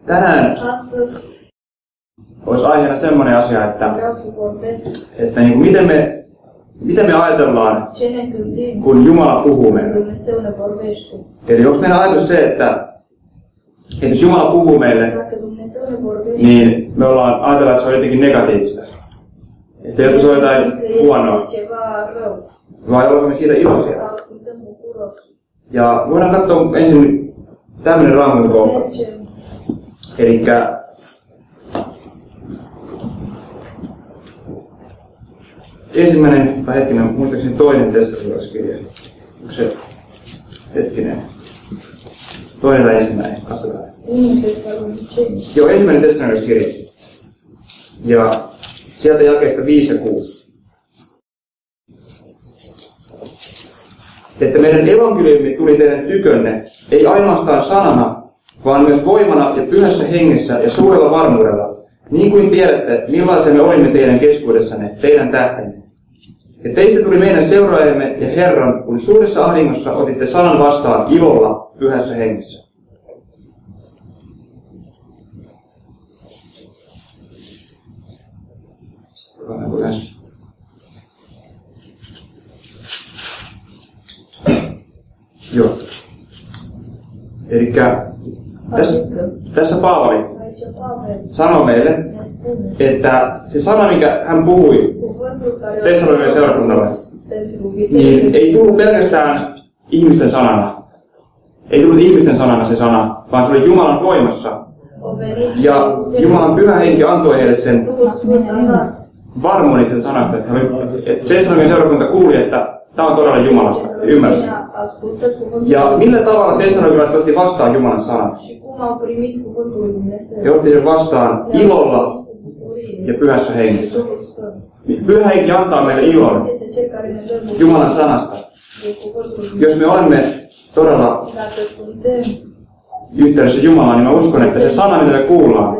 Tänään olisi aiheena semmoinen asia, että niin miten me ajatellaan, kun Jumala puhuu meille. Eli onko meidän ajatus se, että jos Jumala puhuu meille, niin me ajatellaan, että se on jotenkin negatiivista. Ja sitten jotta se on jotain huonoa. Vai ollaanko me siitä iloisia? Ja voidaan katsoa ensin tämmöinen Raamatun kohta. Elikkä ensimmäinen, tai hetkinen, muistaakseni toinen Tessalonikalaiskirja. Onko se hetkinen? Toinen vai ensimmäinen? Katsotaan. Joo, ensimmäinen Tessalonikalaiskirja. Ja sieltä jakeesta 5 ja 6. Että meidän evankeliumimme tuli teidän tykönne, ei ainoastaan sanana, vaan myös voimana ja pyhässä hengessä ja suurella varmuudella, niin kuin tiedätte, millaisia me olimme teidän keskuudessanne, teidän tähtenne. Ja teistä tuli meidän seuraajamme ja Herran, kun suuressa ahdingossa otitte sanan vastaan ilolla pyhässä hengessä. Joo. Elikkä tässä Paavali sanoo meille, että se sana, mikä hän puhui Tessalonikan seurakunnalle, niin ei tullut pelkästään ihmisten sanana. Ei tullut ihmisten sanana se sana, vaan se oli Jumalan voimassa. Ja Jumalan pyhä henki antoi heille sen varmuuden sen sanasta, että Tessalonikan seurakunta kuuli, että tämä on todella Jumalasta, ymmärsi. Ja millä tavalla tessalonikalaiset otti vastaan Jumalan sanan? He otti sen vastaan ilolla ja pyhässä hengessä. Pyhä henki antaa meille ilon Jumalan sanasta. Jos me olemme todella yhteydessä Jumalaan, niin mä uskon, että se sana, mitä me kuullaan,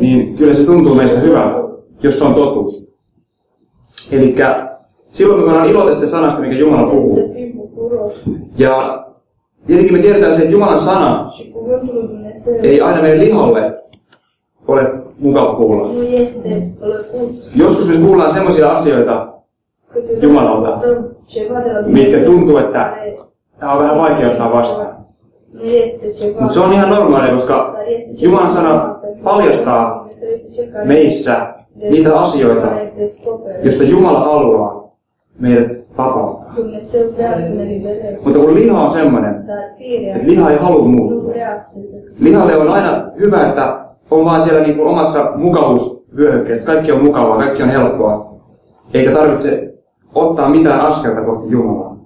niin kyllä se tuntuu meistä hyvältä, jos se on totuus. Elikkä silloin me voidaan iloita sitä sanasta, mikä Jumala puhuu. Ja tietenkin me tiedetään se, että Jumalan sana ei aina meidän lihalle ole mukava kuulla. Joskus me kuullaan semmoisia asioita Jumalalta, mitkä tuntuu, että tämä on vähän vaikea ottaa vastaan. Mutta se on ihan normaalia, koska Jumalan sana paljastaa meissä niitä asioita, joista Jumala haluaa meidät vapauttaa. Mutta kun liha on semmoinen, että liha ei halua muuttua. Lihalle on aina hyvä, että on vaan siellä niin kuin omassa mukavuusvyöhykkeessä. Kaikki on mukavaa, kaikki on helppoa. Eikä tarvitse ottaa mitään askelta kohti Jumalaa.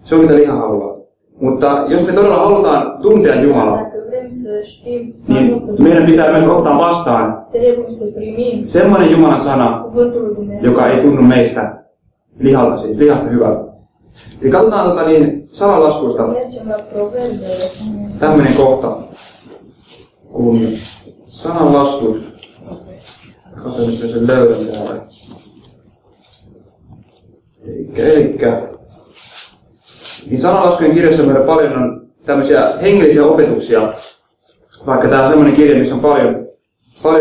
Se on mitä liha haluaa. Mutta jos me todella halutaan tuntea Jumalaa, niin meidän pitää myös ottaa vastaan semmoinen Jumalan sana, joka ei tunnu meistä lihasta hyvältä. Eli katsotaan sananlaskuista tämmöinen kohta, kun sananlasku, katsotaan mistä sen löydän täällä. Niin sananlaskujen kirjassa meillä paljon on tämmöisiä hengellisiä opetuksia, vaikka tämä on semmoinen kirja, missä on paljon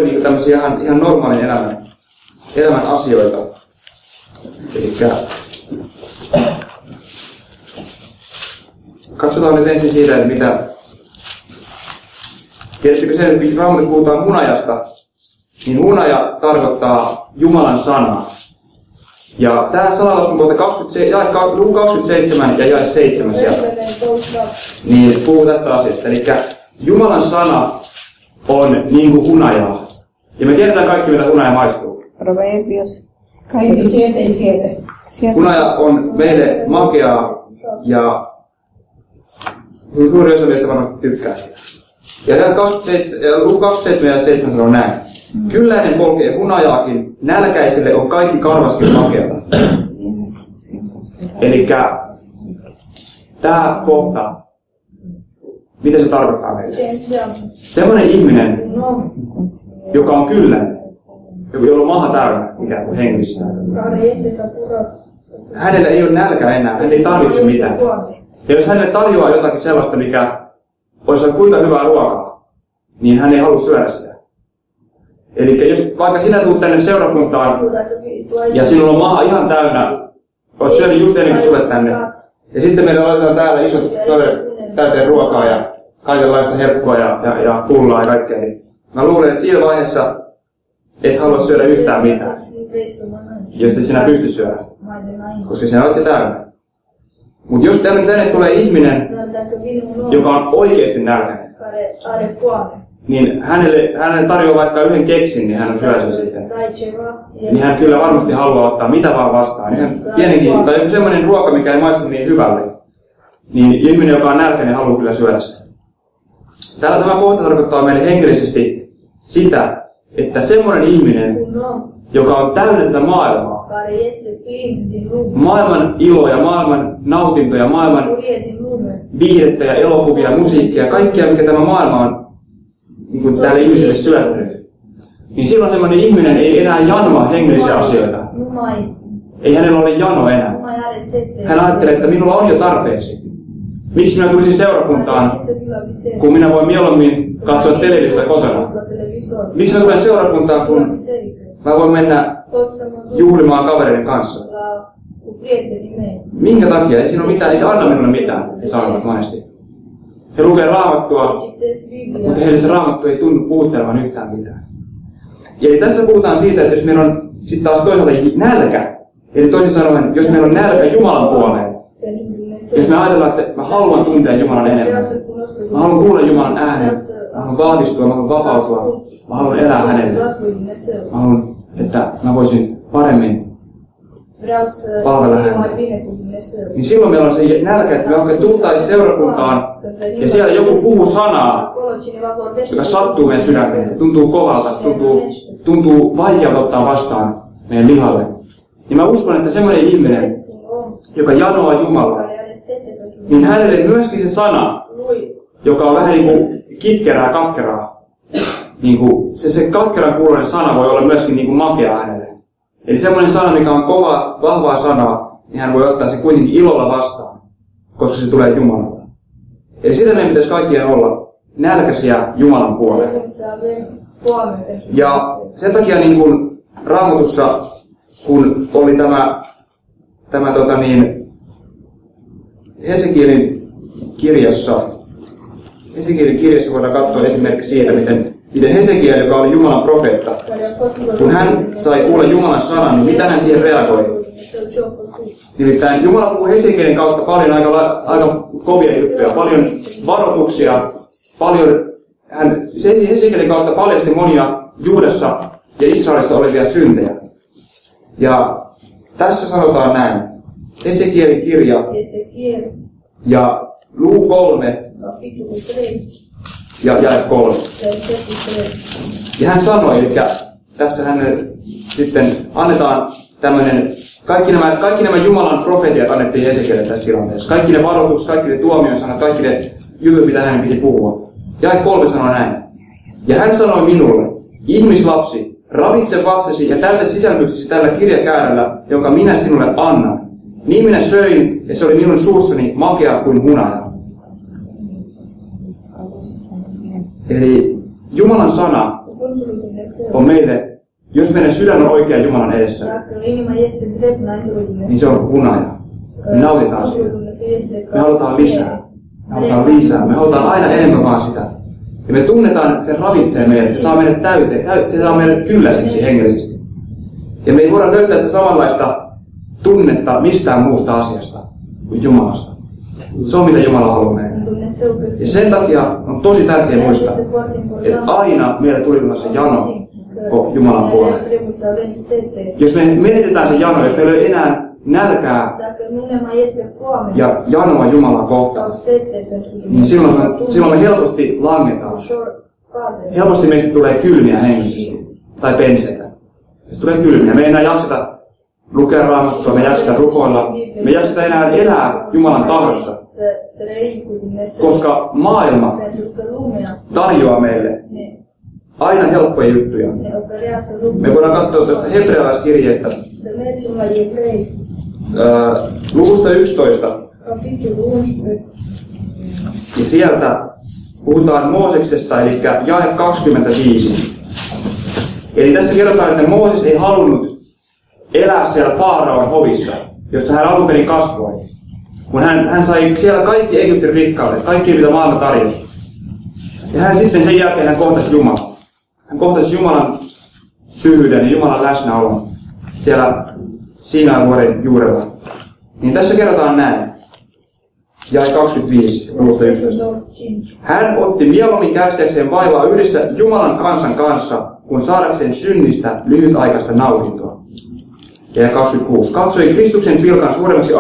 niin tämmöisiä ihan normaalin elämän asioita. Elikkä katsotaan nyt ensin siitä, että mitä. Tiedättekö sen, että kun Raamatussa puhutaan hunajasta, niin hunaja tarkoittaa Jumalan sanaa. Ja tämä sananlaskun kohta 27 ja jae 7 sieltä, niin puhuu tästä asiasta. Eli Jumalan sana on niin kuin hunajaa. Ja me tiedetään kaikki, mitä hunaja maistuu. Proverbios. Kaikki siete. Hunaja on meille makeaa ja suuri osa meistä varmasti tykkää siitä. Ja luku 27 ja 7 sanoo näin. Kylläinen polkee hunajaakin, nälkäiselle on kaikki karvaskin makeata. Elikkä tämä kohta, mitä se tarkoittaa meille? Semmoinen ihminen, joka on kylläinen, jolla on maha täynnä ikään kuin hengissä. Hänellä ei ole nälkä enää, hän ei tarvitse mitään. Ja jos hänelle tarjoaa jotakin sellaista, mikä olisi kuinka hyvää ruokaa, niin hän ei halua syödä sitä. Eli jos vaikka sinä tulet tänne seurakuntaan ja sinulla on maha ihan täynnä, olet syönyt just ennen kuin tulet tänne, ja sitten meillä laitetaan täällä isot täyteen ruokaa ja kaikenlaista herkkua ja pullaa ja kaikkea, niin mä luulen, että siinä vaiheessa et halua syödä yhtään mitään, jos et sinä pysty syödä, koska sinä olette täynnä. Mutta jos tänne tulee ihminen, joka on oikeasti nälkäinen, niin hänelle tarjoaa vaikka yhden keksin, niin hän syö sen sitten. Niin hän kyllä varmasti haluaa ottaa mitä vaan vastaan. Ihan pienenkin, tai joku semmoinen ruoka, mikä ei maistu niin hyvälle. Niin ihminen, joka on nälkäinen, haluaa kyllä syödä sen. Täällä tämä kohta tarkoittaa meille henkilöisesti sitä, että semmoinen ihminen, joka on täynnä tätä maailmaa, maailman iloja, maailman nautintoja, maailman viihdettä ja elokuvia, musiikkia, kaikkea mikä tämä maailma on niin kuin tälle ihmiselle syöttänyt. Niin silloin semmoinen ihminen ei enää janoa hengellisiä asioita. Ei hänellä ole jano enää. Hän ajattelee, että minulla on jo tarpeeksi. Miksi minä tulisin seurakuntaan, kun minä voin mieluummin katsoa televisiota kotona? Miksi minä tulen seurakuntaan, kun mä voin mennä juhlimaan kavereiden kanssa? Minkä takia? Ei siinä ole mitään, ei se anna minulle mitään, he sanovat monesti. He lukee Raamattua, mutta heille se Raamattu ei tunnu puhuttelevan yhtään mitään. Eli tässä puhutaan siitä, että jos meillä on sitten taas toisaalta nälkä, eli toisin sanoen, jos meillä on nälkä Jumalan puoleen, jos me ajatellaan, että mä haluan tuntea Jumalan enemmän, mä haluan kuulla Jumalan äänen, mä haluan vahvistua, mä haluan vapautua, mä haluan elää hänelle, mä haluan, että mä voisin paremmin palvella häntä. Niin silloin meillä on se nälkä, että me oikein tultaisiin seurakuntaan ja siellä joku puhuu sanaa, joka sattuu meidän sydämeen. Se tuntuu kovalta, se tuntuu vaikealta ottaa vastaan meidän lihalle. Ja mä uskon, että semmoinen ihminen, joka janoaa Jumalaa, niin hänelle myöskin se sana, joka on vähän niin kuin kitkerää, katkeraa. Niin kuin se katkeran kuuloinen sana voi olla myöskin niin kuin makea hänelle. Eli semmoinen sana, mikä on kova, vahvaa sanaa, niin hän voi ottaa se kuitenkin ilolla vastaan, koska se tulee Jumalalta. Eli sitä meidän pitäisi kaikkien olla nälkäisiä Jumalan puoleen. Ja sen takia niin kuin Raamatussa, kun oli tämä Hesekielin kirjassa voidaan katsoa esimerkki siitä, miten Hesekiel, joka oli Jumalan profeetta, kun hän sai kuulla Jumalan sanan, niin mitä hän siihen reagoi? Nimittäin Jumala puhuu Hesekielin kautta paljon aika kovia juttuja, paljon varoituksia, Hesekielin kautta paljasti monia Juudassa ja Israelissa olevia syntejä. Ja tässä sanotaan näin, Hesekielin kirja ja luvun 3 ja jae 3. Ja hän sanoi, eli tässä hänelle sitten annetaan tämmöinen, kaikki nämä Jumalan profetiat annettiin Hesekielille tässä tilanteessa. Kaikki ne varoitukset, kaikki ne tuomiosanat, kaikki ne jutut, mitä hänen piti puhua. Jae 3 sanoi näin. Ja hän sanoi minulle, ihmislapsi, ravitse vatsasi ja täytä sisälmyksesi tällä kirjakäärällä, jonka minä sinulle annan. Niin minä söin, ja se oli minun suussani makea kuin hunaja. Eli Jumalan sana on meille, jos meidän sydän on oikea Jumalan edessä, niin se on hunaja. Me nautitaan sitä. Me halutaan lisää. Me halutaan aina enemmän vaan sitä. Ja me tunnetaan, että se ravitsee meidät, se saa meidät täyteen, se saa meidät kylläisiksi hengellisesti. Ja me ei voida löytää sitä samanlaista tunnetta mistään muusta asiasta kuin Jumalasta. Se on mitä Jumala haluaa meille. Ja sen takia on tosi tärkeää muistaa, että aina meille tuli se jano Jumalan puolelle. Jos me menetetään se jano, jos meillä ei ole enää nälkää ja janoa Jumalaa kohtaan, niin silloin me helposti langetaan. Helposti meistä tulee kylmiä hengellisesti tai penseitä. Se tulee kylmiä. Me ei enää jakseta lukea Raamattua, me jakseta rukoilla, me jakseta enää elää Jumalan tahdossa, koska maailma tarjoaa meille aina helppoja juttuja. Me voidaan katsoa tuosta hebrealaiskirjeestä luvusta 11. Ja sieltä puhutaan Mooseksesta, eli jae 25. Eli tässä kerrotaan, että Mooses ei halunnut elää siellä Faaraon hovissa, jossa hän alun perin kasvoi. Kun hän sai siellä kaikki Egyptin rikkaudet, kaikki mitä maailma tarjosi. Ja hän sitten sen jälkeen hän kohtasi Jumalan. Hän kohtasi Jumalan pyhyyden ja Jumalan läsnäolon siellä Siinain vuoren juurella. Niin tässä kerrotaan näin. Jae 25, luvusta 11. Hän otti mieluummin kärsiäkseen vaivaa yhdessä Jumalan kansan kanssa, kun saadakseen synnistä lyhytaikaista nautintoa. Ja 26. Katsoi Kristuksen pilkan suuremmaksi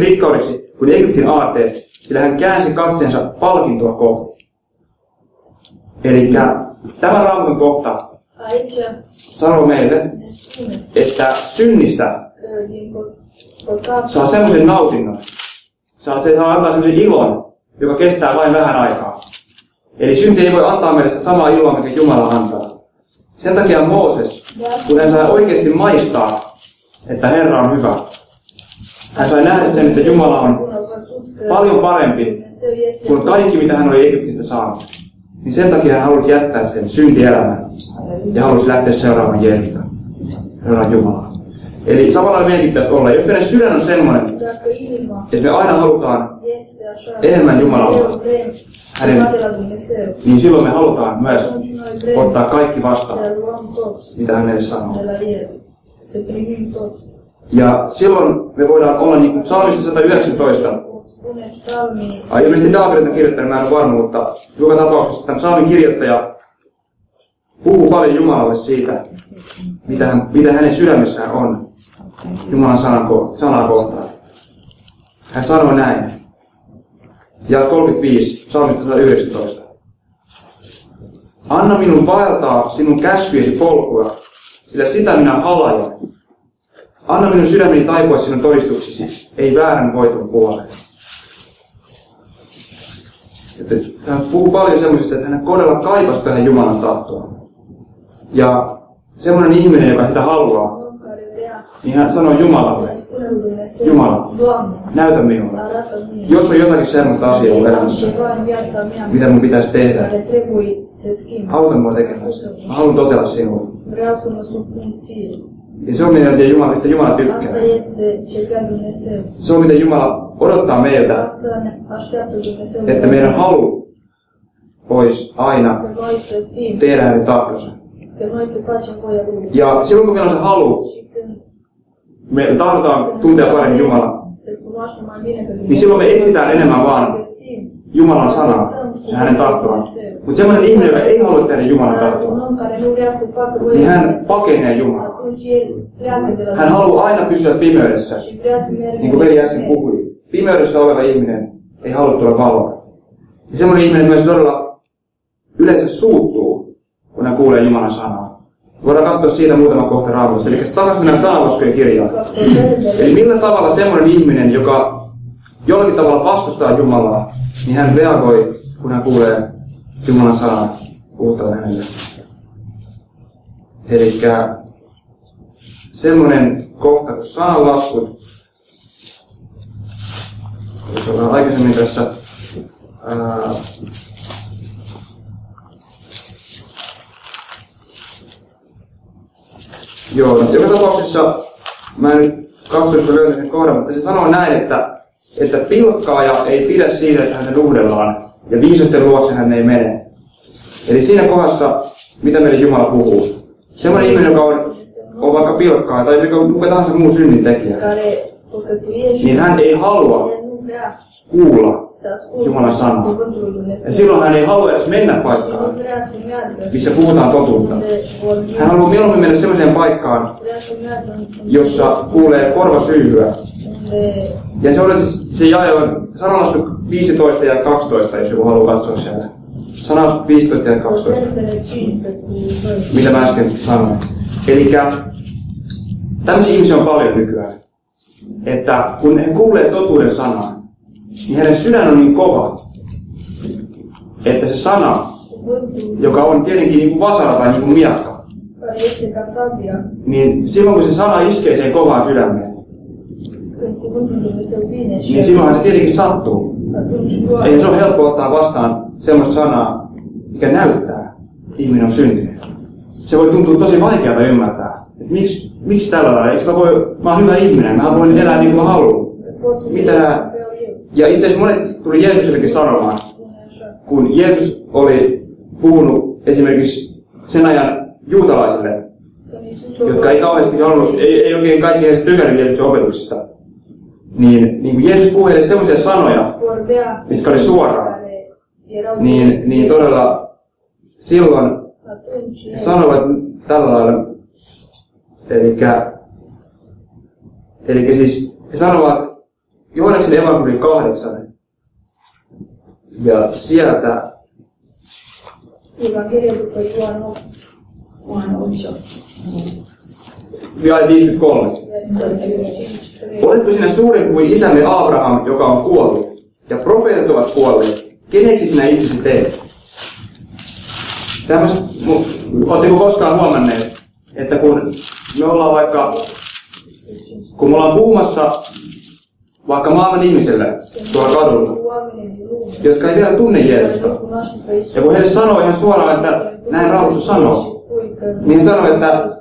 rikkaudeksi kuin Egyptin aarteet, sillä hän käänsi katseensa palkintoa kohti. Eli tämä Raamatun kohta sanoo meille, että synnistä saa semmoisen nautinnon, se saa antaa semmoisen ilon, joka kestää vain vähän aikaa. Eli synti ei voi antaa meille sitä samaa iloa, mikä Jumala antaa. Sen takia Mooses, kun hän sai oikeasti maistaa, että Herra on hyvä, hän sai nähdä sen, että Jumala on paljon parempi kuin kaikki, mitä hän oli Egyptistä saanut. Niin sen takia hän halusi jättää sen syntielämän ja halusi lähteä seuraamaan Jeesusta, seuraamaan Jumalaa. Eli samalla meidänkin pitäisi olla. Jos meidän sydän on semmoinen, että me aina halutaan enemmän Jumalaa, niin silloin me halutaan myös ottaa kaikki vastaan, mitä hän meille sanoo. Ja silloin me voidaan olla niin kuin psalmissa 119. Ilmeisesti Daavidilta kirjoittanut, mä en ole varma, mutta joka tapauksessa tämä psalmin kirjoittaja puhuu paljon Jumalalle siitä, mitä hänen sydämessään on Jumalan sanaa kohtaan. Hän sanoi näin. Ja 35, psalmista 119. Anna minun vaeltaa sinun käskyjesi polkua, sillä sitä minä halajan. Anna minun sydämeni taipua sinun todistuksesi, ei väärän voiton puoleen. Hän puhuu paljon semmoisesta, että hän todella kaipasi tähän Jumalan tahtoon. Ja semmoinen ihminen, joka sitä haluaa, niin hän sanoo Jumalalle, Jumala, näytä minulle. Jos on jotakin semmoista asiaa elämässä, mitä mun pitäisi tehdä, auta mua tekemään sitä. Mä haluan totella sinua. Ja se on mitä Jumala tykkää. Se on mitä Jumala odottaa meiltä, että meidän halu olisi aina tehdä hänen tahtonsa. Ja silloin kun meillä on se halu, me tahdotaan tuntea paremmin Jumalaa, niin silloin me etsitään enemmän vaan Jumalan sanaa ja hänen tahtoaan. Mutta semmoinen ihminen, joka ei halua tehdä Jumalan tahtoa, niin hän pakenee Jumalaa. Hän haluaa aina pysyä pimeydessä, niin kuin veli äsken puhui. Pimeydessä oleva ihminen ei halua tulla valoon. Ja semmoinen ihminen myös todella yleensä suuttuu, kun hän kuulee Jumalan sanaa. Voidaan katsoa siitä muutama kohta Raamatusta. Eli takaisin mennään sananlaskujen kirjaan. Eli millä tavalla semmoinen ihminen, joka jollakin tavalla vastustaa Jumalaa, niin hän reagoi, kun hän kuulee Jumalan sanaa puhuttavan hänelle. Eli semmoinen kohta kuin sananlaskut, jos ollaan aikaisemmin tässä joka tapauksessa, mä en nyt katso, jos mä löytän sen kohdan, mutta se sanoo näin, että pilkkaaja ei pidä siitä, että hänen nuhdellaan, ja viisasten luokse hän ei mene. Eli siinä kohdassa, mitä meille Jumala puhuu. Semmoinen ihminen, joka on vaikka pilkkaaja tai mikä tahansa muu synnintekijä, niin hän ei halua kuulla Jumalan sanaa. Ja silloin hän ei halua edes mennä paikkaan, missä puhutaan totuutta. Hän haluaa mieluummin mennä sellaiseen paikkaan, jossa kuulee korvasyyhyä. Ja se on se jae on sananlasku 15 ja 12, jos joku haluaa katsoa sieltä. Sananlasku 15 ja 12. Mitä mä äsken sanoin. Elikkä tämmöisiä ihmisiä on paljon nykyään. Että kun he kuulee totuuden sanaa, niin hänen sydän on niin kova, että se sana, joka on tietenkin niin kuin vasara tai niin kuin miekka, niin silloin kun se sana iskee siihen kovaan sydämeen, niin silloinhan se tietenkin sattuu. Eihän se ole helppo ottaa vastaan semmoista sanaa, mikä näyttää, että ihminen on syntynyt. Se voi tuntua tosi vaikealta ymmärtää, että miksi tällä lailla, mä oon hyvä ihminen, mä voin elää niin kuin mä haluan. Mitä? Ja itse asiassa monet tuli Jeesuksellekin sanomaan, kun Jeesus oli puhunut esimerkiksi sen ajan juutalaisille, jotka ei kauheasti ollut, ei oikein kaikki heistä tykännyt Jeesuksen opetuksista, niin Jeesus puhui heille sellaisia sanoja, mitkä oli suoraan, niin todella silloin he sanoivat tällä lailla, eli siis he sanovat Johanneksen evankeliumi 8, ja sieltä jae 53. Oletko sinä suurin kuin isämme Abraham, joka on kuollut, ja profeetat ovat kuolleet? Keneksi sinä itsesi teet? Oletteko koskaan huomanneet, että kun me ollaan puhumassa vaikka maailman ihmisille tuolla kadulla, jotka ei vielä tunne Jeesusta, ja kun heille sanoo ihan suoraan, että näin Raamattu sanoo, niin he sanoo, että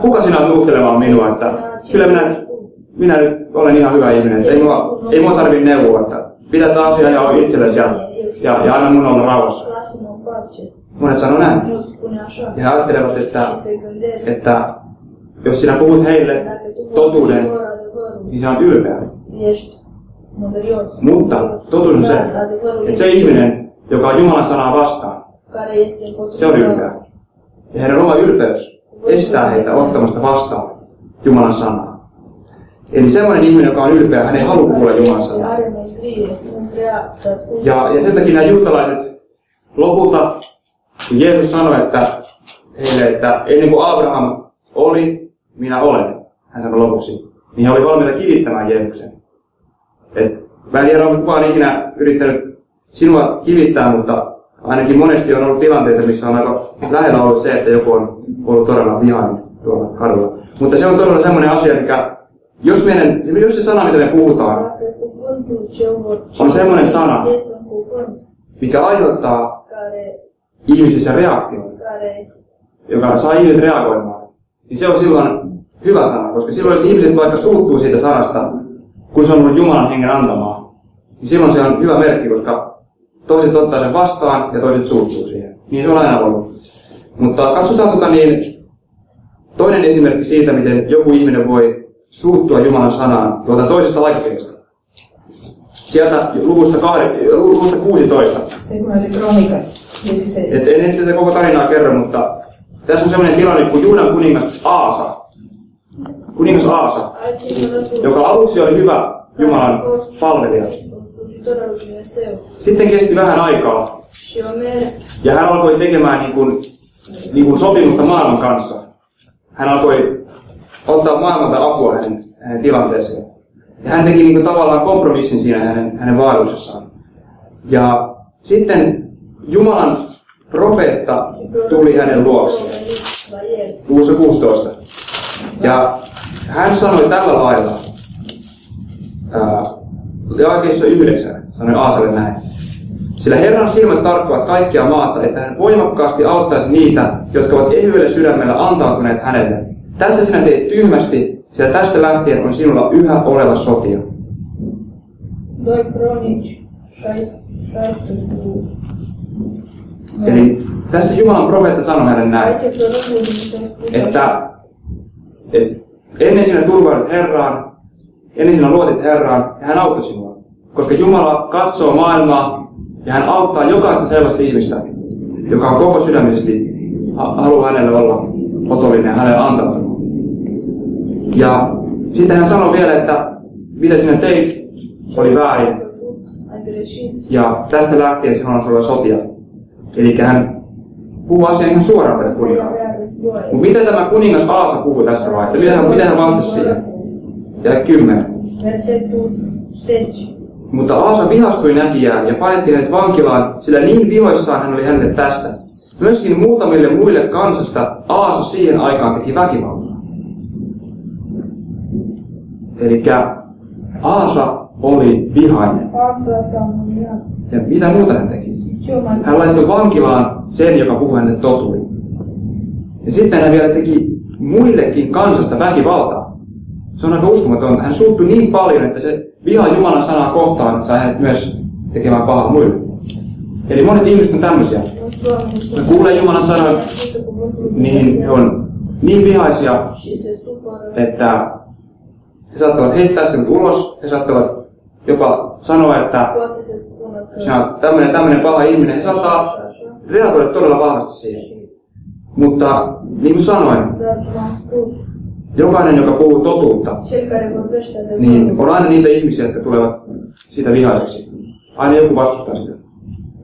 kuka sinä olet nuhtelemaan minua, että kyllä minä nyt olen ihan hyvä ihminen, että ei mua tarvitse neuvoa, että pidä tämä asia ihan itsellesi ja anna mun olla rauhassa. Monet sanoo näin. Ja he ajattelevat, että jos sinä puhut heille totuuden, niin sinä olet ylpeä. Mutta totuus on se, että se ihminen, joka on Jumalan sanaa vastaan, se on ylpeä. Ja heidän oma ylpeys estää heitä ottamasta vastaan Jumalan sanaa. Eli semmoinen ihminen, joka on ylpeä, hän ei halua kuulla Jumalan sanaa. Ja sen takia nämä juutalaiset lopulta, kun Jeesus sanoi heille, että ennen kuin Abraham oli, minä olen, hän sanoi lopuksi, niin he oli valmiita kivittämään Jeesuksen. Mä en tiedä, onko kukaan ikinä yrittänyt sinua kivittää, mutta ainakin monesti on ollut tilanteita, missä on aika lähellä ollut se, että joku on ollut todella vihainen tuolla kadulla. Mutta se on todella semmoinen asia, mikä, jos se sana, mitä me puhutaan, on semmoinen sana, mikä aiheuttaa ihmisissä reaktion, joka saa ihmiset reagoimaan, niin se on silloin hyvä sana, koska silloin jos ihmiset vaikka suuttuu siitä sanasta, kun se on ollut Jumalan hengen antamaa, niin silloin se on hyvä merkki, koska toiset ottaa sen vastaan ja toiset suuttuu siihen. Niin se on aina ollut. Mutta katsotaan toinen esimerkki siitä, miten joku ihminen voi suuttua Jumalan sanaan tuolta toisesta aikakirjasta. Sieltä luvusta 16. Se kun oli Kronikas. En nyt tätä koko tarinaa kerro, mutta tässä on sellainen tilanne kuin Juudan kuningas Aasa. Kuningas Aasa, joka aluksi oli hyvä Jumalan palvelija. Sitten kesti vähän aikaa. Ja hän alkoi tekemään niin kuin sopimusta maailman kanssa. Hän alkoi ottaa maailmalta apua hänen tilanteeseen. Ja hän teki niin kuin tavallaan kompromissin siinä hänen vaelluksessaan. Ja sitten Jumalan profeetta tuli hänen luokseen. Luvussa 16. Ja hän sanoi tällä lailla, jakeessa 9, sanoi Aasalle näin. Sillä Herran silmät tarkkuvat kaikkia maata, että hän voimakkaasti auttaisi niitä, jotka ovat ehyellä sydämellä antautuneet hänelle. Tässä sinä teet tyhmästi, sillä tästä lähtien on sinulla yhä oleva sotia. Eli tässä Jumalan profeetta sanoi hänelle näin, että ennen sinä turvaudut Herraan, ennen sinä luotit Herraan, ja hän auttoi sinua. Koska Jumala katsoo maailmaa, ja hän auttaa jokaista sellaista ihmistä, joka on koko sydämisesti haluaa hänelle olla otollinen ja hänelle antautunut. Ja sitten hän sanoi vielä, että mitä sinä teit, oli väärin. Ja tästä lähtien sinulla on sulla sotia. Eli hän puhuu asian ihan suoraan tälle kuninkaalle. Mutta mitä tämä kuningas Aasa puhui tässä vaiheessa? Mitä hän vastasi siihen? Ja 10. Mutta Aasa vihastui näkijään ja panetti hänet vankilaan, sillä niin vihoissaan hän oli hänelle tästä. Myöskin muutamille muille kansasta Aasa siihen aikaan teki väkivaltaa. Eli Aasa oli vihainen. Ja mitä muuta hän teki? Hän laittoi vankilaan sen, joka puhui hänelle totuuden. Ja sitten hän vielä teki muillekin kansasta väkivaltaa. Se on aika uskomatonta. Hän suuttui niin paljon, että se viha Jumalan sanaa kohtaan sai hänet myös tekemään pahaa muille. Eli monet ihmiset on tämmöisiä. Ne kuulee Jumalan sanaa, niin he on niin vihaisia, että he saattavat heittää sinut ulos. He saattavat jopa sanoa, että sinä olet tämmöinen paha ihminen. He saattaa reagoida todella vahvasti siihen. Mutta niin kuin sanoin, jokainen, joka puhuu totuutta, niin on aina niitä ihmisiä, jotka tulevat siitä vihaiseksi. Aina joku vastustaa sitä.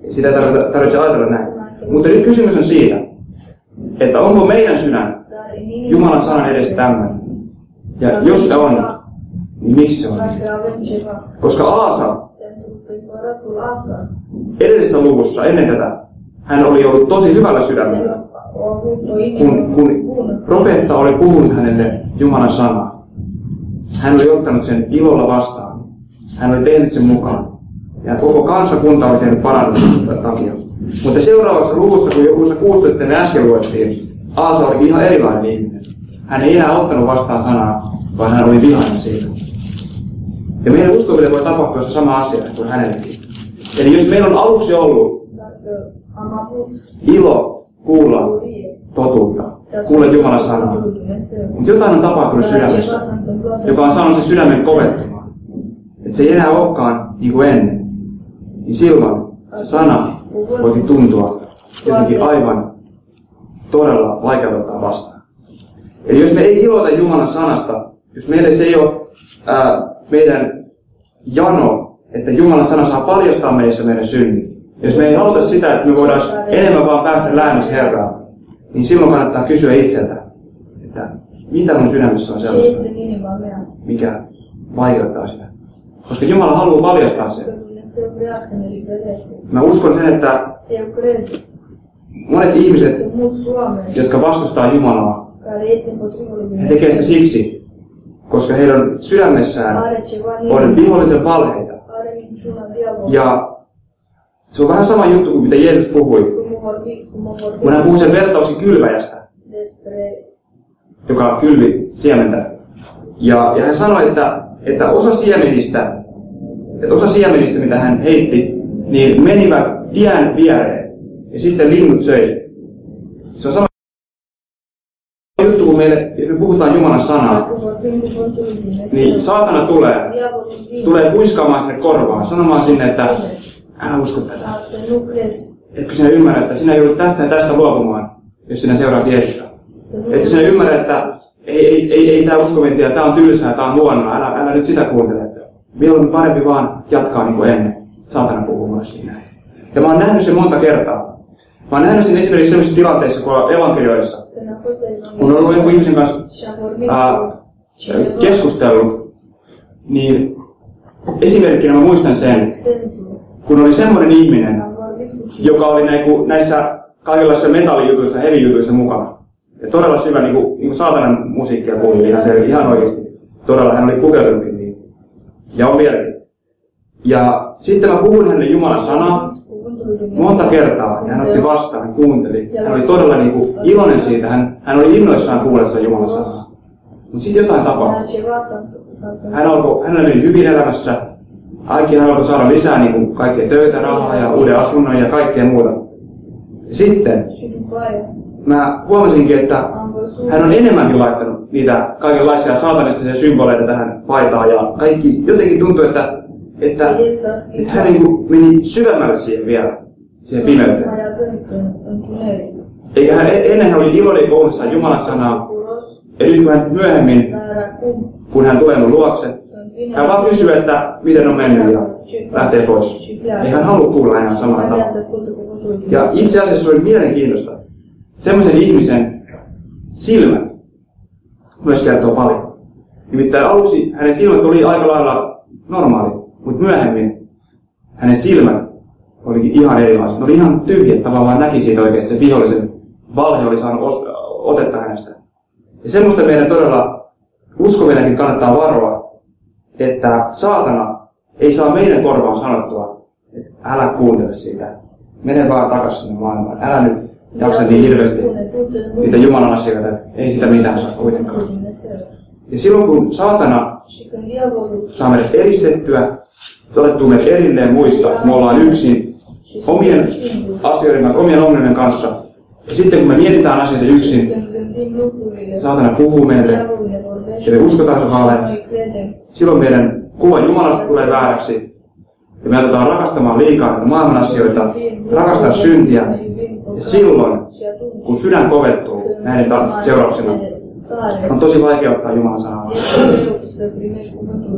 Sitä ei tarvitse ajatella näin. Mutta nyt kysymys on siitä, että onko meidän sydän Jumalan sanan edessä tämmöinen. Ja jos se on, niin miksi se on? Koska Aasa edellisessä luvussa ennen tätä, hän oli ollut tosi hyvällä sydämellä. Kun profeetta oli puhunut hänelle Jumalan sanaa, hän oli ottanut sen ilolla vastaan. Hän oli tehnyt sen mukaan. Ja koko kansakunta oli sen parannuksen takia. Mutta seuraavassa luvussa, kun luvussa 16 me äsken luettiin, Aasa oli ihan erilainen ihminen. Hän ei enää ottanut vastaan sanaa, vaan hän oli vihainen siitä. Ja meidän uskoville voi tapahtua se sama asia kuin hänellekin. Eli jos meillä on aluksi ollut ilo kuulla totuutta, kuulla Jumalan sanaa, mutta jotain on tapahtunut sydämessä, joka on saanut sen sydämen kovettumaan. Että se ei enää olekaan niin kuin ennen. Niin silloin se sana voikin tuntua jotenkin aivan todella vaikealta vastaan. Eli jos me ei iloita Jumalan sanasta, jos meille se ei ole meidän jano, että Jumalan sana saa paljastaa meissä meidän synnit. Jos me ei haluta sitä, että me voidaan enemmän vaan päästä lähemmäs Herraa, niin silloin kannattaa kysyä itseltä, että mitä mun sydämessä on sellaista, mikä vaikeuttaa sitä. Koska Jumala haluaa paljastaa sen. Mä uskon sen, että monet ihmiset, jotka vastustaa Jumalaa, he tekevät sitä siksi, koska heidän sydämessään on vihollisen valheita. Ja se on vähän sama juttu kuin mitä Jeesus puhui. Kun hän puhui sen vertauksen kylväjästä, joka kylvi siementä. Ja hän sanoi, että osa siemenistä, mitä hän heitti, niin menivät tien viereen. Ja sitten linnut söi. Se on sama juttu, kun jos me puhutaan Jumalan sanaa, niin saatana tulee kuiskaamaan sinne korvaan, sanomaan sinne, että älä usko tätä. Etkö sinä ymmärrä, että sinä joudut tästä ja tästä luopumaan, jos sinä seuraat Jeesusta. Etkö sinä ymmärrä, että ei tämä uskovintia, tämä on tylsää, tämä on huonoa, älä nyt sitä kuuntele. Vielä on parempi vaan jatkaa niin kuin ennen. Saatana puhuu mulle siinä. Ja mä oon nähnyt sen monta kertaa. Mä oon nähnyt sen esimerkiksi sellaisissa tilanteissa, kun on evankelijoissa. Kun on ollut joku ihmisen kanssa keskustellut, niin esimerkkinä mä muistan sen, kun oli semmoinen ihminen, joka oli näissä kaikenlaisissa metallijutuissa, heavy-jutuissa mukana. Ja todella syvä, niin kuin saatanan musiikkia kuultiin ihan oikeasti. Todella hän oli pukeutunutkin niin. Ja on vieläkin. Ja sitten mä puhun hänelle Jumalan sanaa monta kertaa, ja hän otti vastaan, hän kuunteli. Hän oli todella niin kuin iloinen siitä, hän oli innoissaan kuullessa Jumalan sanaa. Mutta sitten jotain tapahtui. Hän oli hyvin elämässä. Hän alkoi saada lisää niin kuin kaikkea töitä, rahaa ja uuden asunnon ja kaikkea muuta. Sitten mä huomasinkin, että hän on enemmänkin laittanut niitä kaikenlaisia saatanistisia symboleita tähän paitaan ja kaikki jotenkin tuntui, että hän niin kuin meni syvemmälle siihen vielä, siihen pimeyteen. Eikä ennen hän oli iloinen koulussa Jumalan sanaa, ja nyt kun hän myöhemmin, kun hän tulee mun luokse, hän vaan kysyy, että miten on mennyt ja lähtee pois. Ei hän halua kuulla enää samalla tavalla. Ja itse asiassa oli mielenkiintoista. Semmoisen ihmisen silmät myös kertoo paljon. Nimittäin aluksi hänen silmät oli aika lailla normaali, mutta myöhemmin hänen silmät olikin ihan erilaiset. Ne oli ihan tyhjät, tavallaan näki siitä oikein, että se vihollisen valhe oli saanut otetta hänestä. Ja semmoista meidän todella uskovienkin kannattaa varoa, että saatana ei saa meidän korvaan sanottua, että älä kuuntele sitä. mene vaan takaisin sinne maailmaan. Älä nyt jaksa niin hirveästi niitä Jumalan asioita, että ei sitä mitään saa kuitenkaan. Ja silloin kun saatana saa meidät eristettyä, otettua meidät erilleen muista, että me ollaan yksin omien asioiden kanssa, omien ongelmien kanssa. Ja sitten kun me mietitään asioita yksin, saatana puhuu meille ja me uskotaan se vale. Silloin meidän kuva Jumalasta tulee vääräksi. Ja me aletaan rakastamaan liikaa maailman asioita, rakastaa syntiä. Ja silloin, kun sydän kovettuu näiden seurauksena, on tosi vaikea ottaa Jumalan sanaa vastaan.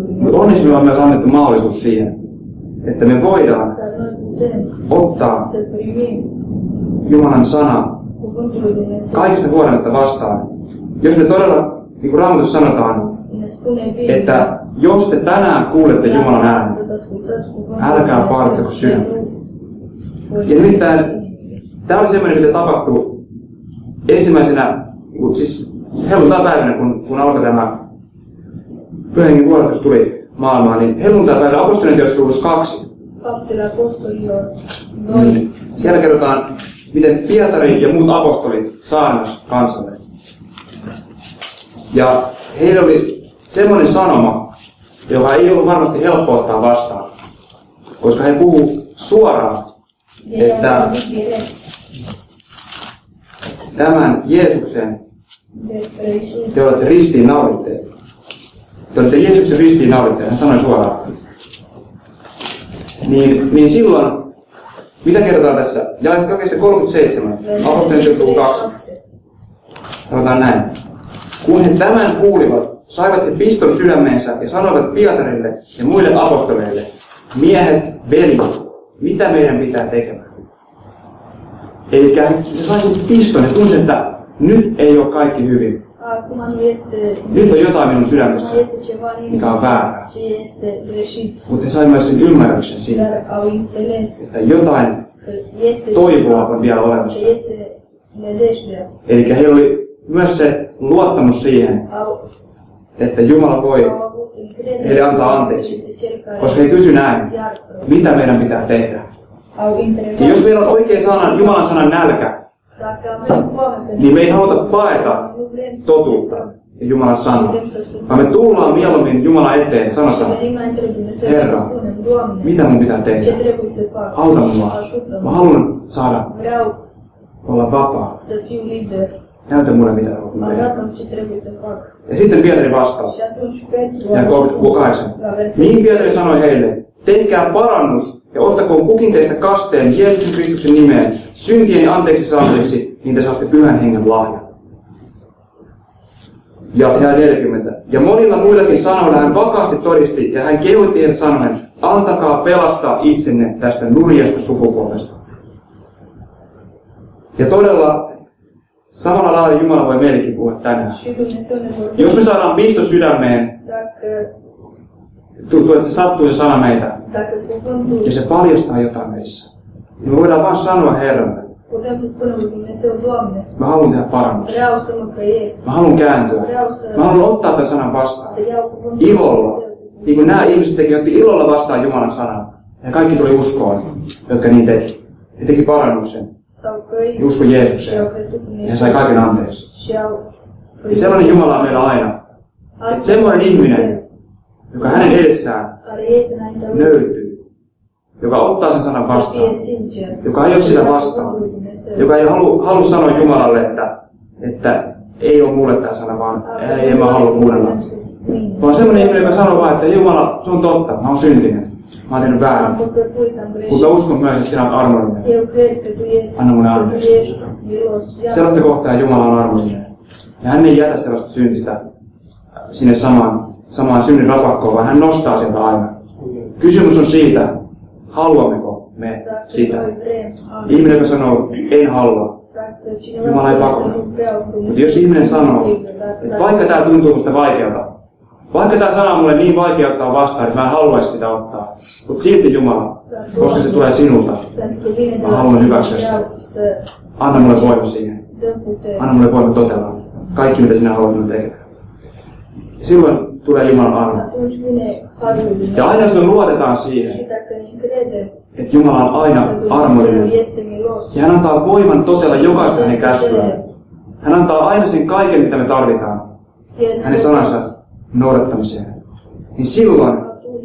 Mutta onneksi meillä on myös annettu mahdollisuus siihen, että me voidaan ottaa Jumalan sana kaikista huolimatta vastaan. Jos me todella, niin kuin Raamatussa sanotaan, että jos te tänään kuulette Jumalan äänen, älkää paartako sydäntä. Ja nimittäin, tämä oli semmoinen, mitä tapahtui ensimmäisenä, siis helluntaipäivänä, kun alkoi tämä Pyhän Hengen vuodatus tuli maailmaan, niin helluntaipäivänä apostolien teossa luvussa 2. Niin siellä kerrotaan, miten Pietari ja muut apostolit saarnasi kansalle. Ja heillä oli semmoinen sanoma, joka ei ollut varmasti helppo ottaa vastaan, koska he puhuivat suoraan, että tämän Jeesuksen te olette ristiinnaulitteet. Te olette Jeesuksen ristiinnaulitteet, hän sanoi suoraan. Niin silloin, mitä kerrotaan tässä? Jakeessa 37, apostolien luku 2. Sanotaan näin. Kun he tämän kuulivat, saivat he piston sydämeensä ja sanoivat Pietarille ja muille apostoleille, miehet, velit, mitä meidän pitää tekemään? Eli he saivat piston ja tunsivat, että nyt ei ole kaikki hyvin. Nyt on jotain minun sydämessä, mikä on väärää. Mutta he saivat myös sen ymmärryksen siitä, että jotain toivoa on vielä olemassa. Eli heillä oli myös se luottamus siihen, että Jumala voi heille antaa anteeksi. Koska he kysyi näin, mitä meidän pitää tehdä. Ja jos meillä on oikein Jumalan sanan nälkä, niin me ei haluta paeta totuutta ja Jumalan sanaa. Vaan me tullaan mieluummin Jumalan eteen ja sanotaan, Herra, mitä mun pitää tehdä? Auta mua. Mä haluan saada olla vapaa. Näytä mulle, mitä haluan tehdä. Ja sitten Pietari vastaa. Ja 38. Niin Pietari sanoi heille, tehkää parannus ja ottakoon kukin teistä kasteen Jeesuksen Kristuksen nimeen syntieni anteeksi saamiseksi, niin te saatte Pyhän Hengen lahjan. Ja 40. Ja monilla muillakin sanoilla hän vakaasti todisti, ja hän kehoitti heitä sanoen, antakaa pelastaa itsenne tästä nurjasta sukupolvesta. Ja todella, samalla lailla Jumala voi meillekin puhua tänään. Jos me saadaan pisto sydämeen, tuntuu, että se sattuu se sana meitä, ja se paljastaa jotain meissä, niin me voidaan vaan sanoa Herralle, mä haluan tehdä parannuksia. Mä haluan kääntyä. Mä haluan ottaa tämän sanan vastaan. Ilolla. Niin kuin nämä ihmiset otti ilolla vastaan Jumalan sanan. Ja kaikki tuli uskoon, jotka niin teki. He teki parannuksen. He uskoi Jeesukseen. Ja he sai kaiken anteeksi. Ja sellainen Jumala on meillä aina. Että semmoinen ihminen, joka hänen edessään nöyrtyy, joka ottaa sen sanan vastaan, joka ei ole sitä vastaan, joka ei halua sanoa Jumalalle, että ei ole mulle tämä sana, vaan en mä halua kuunnella. Vaan semmoinen ihminen, joka sanoo vaan, että Jumala, se on totta, mä oon syntinen, mä oon tehnyt väärin. Mutta mä uskon myös, että sinä olet armollinen. Anna mulle anteeksi. Sellaista kohtaa Jumala on armollinen. Ja hän ei jätä sellaista syntistä sinne samaan synnin rapakkoon, vaan hän nostaa sieltä aina. Kysymys on siitä, haluammeko me sitä? Ihminen, joka sanoo, en halua, Jumala ei pakota. Mutta jos ihminen sanoo, että vaikka tämä tuntuu musta vaikealta, vaikka tämä sana on mulle niin vaikea ottaa vastaan, että mä en haluaisi sitä ottaa, mutta silti Jumala, koska se tulee sinulta, mä haluan hyväksyä sen. Anna mulle voima siihen. Anna mulle voima toteuttaa kaikki, mitä sinä haluat minun tekemään. Ja silloin tulee Jumalan armo. Ja aina jos me luotetaan siihen, että Jumala on aina armollinen. Ja hän antaa voiman totella jokaista hänen käskyään. Hän antaa aina sen kaiken, mitä me tarvitaan hänen sanansa noudattamiseen. Niin silloin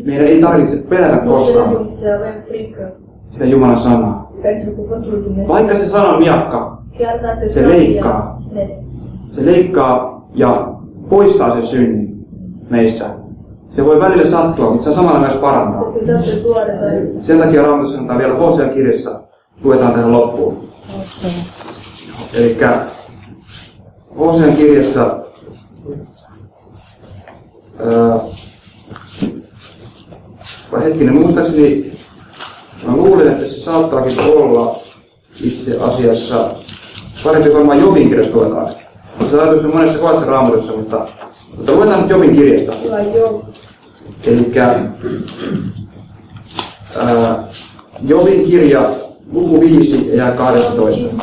meidän ei tarvitse pelätä koskaan sitä Jumalan sanaa. Vaikka se sana on miakka, se leikkaa ja poistaa sen synnin meistä. Se voi välillä sattua, mutta se samalla myös parantaa. Sen takia Raamatussa sanotaan vielä Hosean kirjassa, luetaan tähän loppuun. Elikkä Hosean kirjassa muistaakseni mä luulen, että se saattaakin olla itse asiassa parempi varmaan Jobin kirjasta luetaan. Se ajatus on monessa kohdassa Raamatussa, mutta luetaan nyt Jobin kirjasta. Elikkä Jobin kirja, luku 5 ja 18.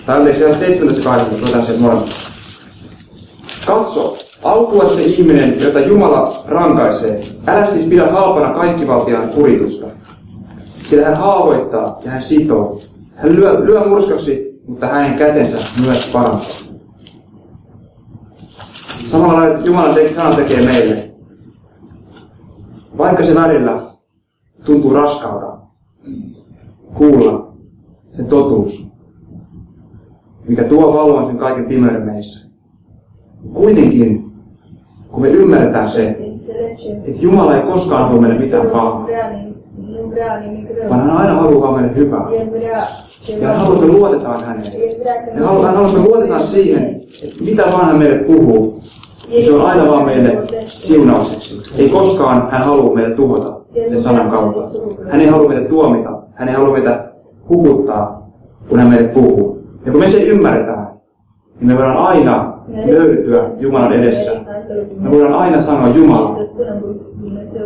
Tai sieltä 17 ja 18, luetaan sieltä molemmat. Katso, autua se ihminen, jota Jumala rankaisee. Älä siis pidä halpana kaikkivaltiaan kuritusta. Sillä hän haavoittaa ja hän sitoo. Hän lyö murskaksi, mutta hänen kätensä myös parantaa. Samalla Jumalan sana tekee meille. Vaikka se välillä tuntuu raskaalta kuulla sen totuus, mikä tuo valon sen kaiken pimeyden meissä. Kuitenkin, kun me ymmärretään se, että Jumala ei koskaan halua meille mitään pahaa, vaan hän aina haluaa meille hyvää. Ja hän haluaa, että me luotetaan häneen. Hän haluaa, että me luotetaan siihen, että mitä vaan hän meille puhuu, se on aina vaan meille siunaukseksi. Ei koskaan hän halua meille tuhota sen sanan kautta. Hän ei halua meille tuomita. Hän ei halua meitä hukuttaa, kun hän meille puhuu. Ja kun me se ymmärretään, niin me voidaan aina löytyä Jumalan edessä. Me voidaan aina sanoa, Jumala,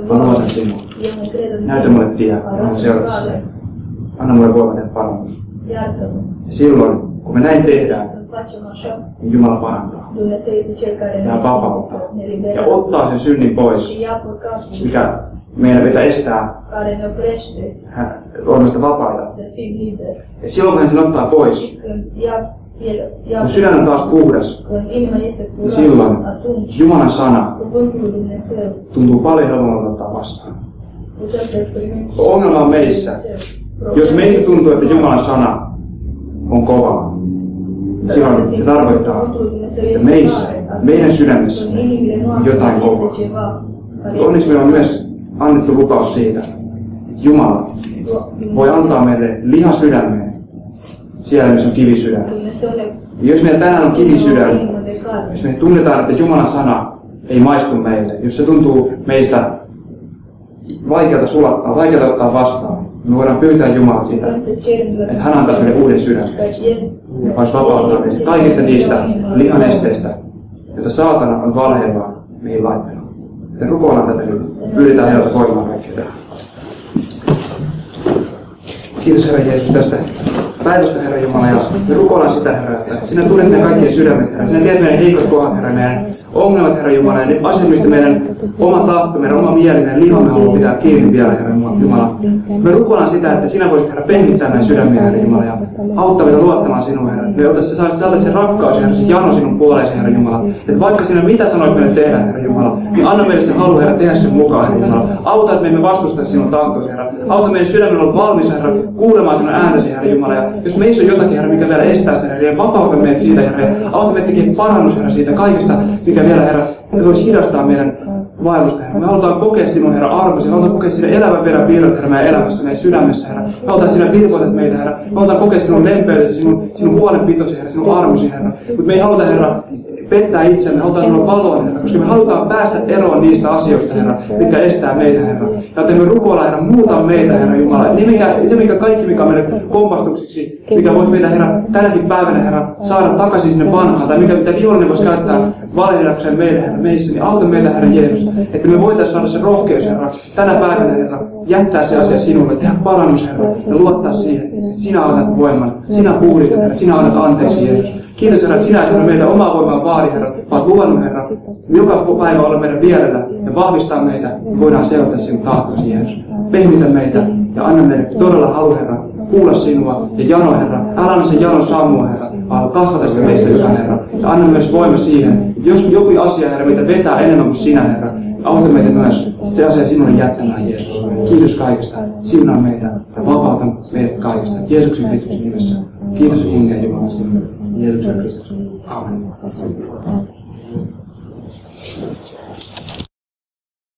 mä luotan sinua. Näytä mulle tie, ja mun seurassa. Anna mulle voimat tehdä parannus. Ja silloin, kun me näin tehdään, niin Jumala parantaa. Ja vapauttaa. Ja ottaa sen synnin pois, mikä meidän pitää estää olemasta vapaita. Ja silloin, kun hän sen ottaa pois, kun sydän on taas puhdas, niin silloin Jumalan sana tuntuu paljon helpommalta ottaa vastaan. Ongelma on meissä. Jos meistä tuntuu, että Jumalan sana on kovaa, silloin se tarkoittaa, että meissä, meidän sydämessä on jotain kovaa. Onneksi meillä on myös annettu lupaus siitä, että Jumala voi antaa meille lihasydämeen siellä, missä on kivisydän. Ja jos meillä tänään on kivisydän, jos me tunnetaan, että Jumalan sana ei maistu meille, jos se tuntuu meistä vaikealta sulattaa, vaikealta ottaa vastaan, me voidaan pyytää Jumalaa sitä, että hän antaisi meille uuden sydämen. Ja voisi vapauttaa meistä kaikista niistä lihan esteistä, joita saatana on valheellaan meihin laittanut. Ja rukoillaan tätä nyt. Pyydetään Herralta voimaa kaikkea tähän. Kiitos Herra Jeesus tästä päivästä, Herra Jumala, ja me rukoillaan sitä, Herra, että sinä tunnet meidän kaikkien sydämet, Herra. Sinä tiedät meidän heikot kohdat, Herra, meidän ongelmat, Herra Jumala, ja ne asiat, mistä meidän oma tahto, meidän oma mieli, meidän lihamme haluaa pitää kiinni vielä, Herra Jumala. Me rukoillaan sitä, että sinä voisit, Herra, pehmittää meidän sydämiä, Herra Jumala, ja auttaa meitä luottamaan sinua, Herra. Me saada sen rakkaus, Herra, se jano sinun puoleesi, Herra Jumala. Että vaikka sinä mitä sanoit meille tehdä, Herra Jumala, niin anna meille se halu, Herra, tehdä sen mukaan, Herra Jumala. Auta, että me emme vastusta sinun tahtoasi, Herra. Auta meidän sydämellä olla valmis, Herra, kuulemaan sinun äänesi, Herra Jumala. Ja jos meissä on jotakin, Herra, mikä vielä estää sitä, Herra, ja vapauta meidät siitä, Herra. Ja auta meidät tekemään parannus, Herra, siitä kaikesta, mikä vielä, Herra, voisi hidastaa meidän vaellusta, Herra. Me halutaan kokea sinun, Herra, arvosi. Me halutaan kokea sinun elävän verran virrat, Herra, meidän elämässä, meidän sydämessä, Herra. Me halutaan sinä virvoitat meitä, Herra. Me halutaan kokea sinun lempeytesi, sinun huolenpitosi, Herra, sinun armosi, Herra. Mutta me ei haluta, Herra, pettää itseämme, me halutaan olla valoa, Herra, koska me halutaan päästä eroon niistä asioista, Herra, mitkä estää meitä, Herra. Joten me rukoillaan, Herra, muuta meitä, Herra Jumala. Mikä kaikki, mikä on meille kompastuksiksi, mikä voisi meitä, Herra, tänäkin päivänä, Herra, saada takaisin sinne vanhaan, tai mitä vihollinen voisi käyttää valehdellakseen meille, Herra, meissä, niin auta meitä, Herra Jeesus, että me voitaisiin saada se rohkeus, Herra, tänä päivänä, Herra, jättää se asia sinulle, tehdä parannus, Herra, ja luottaa siihen, että sinä annat voiman, sinä puhdistat, Herra, sinä annat anteeksi, Jeesus. Kiitos, Herra, että sinä et ole meitä omaa voimaa vaadi, Herra, vaan luvannut, Herra, joka päivä olla meidän vierellä ja vahvistaa meitä, voidaan seurata sinun tahtosi, Jeesus. pehmitä meitä ja anna meille todella halu, Herra, kuulla sinua ja jano, Herra. Älä anna sen janon sammua, Herra, vaan kasvata sitä meissä yhä, Herra. Ja anna myös voima siihen, että jos joku asia, Herra, meitä vetää enemmän kuin sinä, Herra, auta meitä myös se asia sinulle jättämään, Jeesus. Kiitos kaikesta. Siunaa meitä ja vapauta meidät kaikesta. Jeesuksen Kristuksen nimessä. Kiitos ja kunnia Jumala sinulle. Jeesuksen Kristuksen. Amen.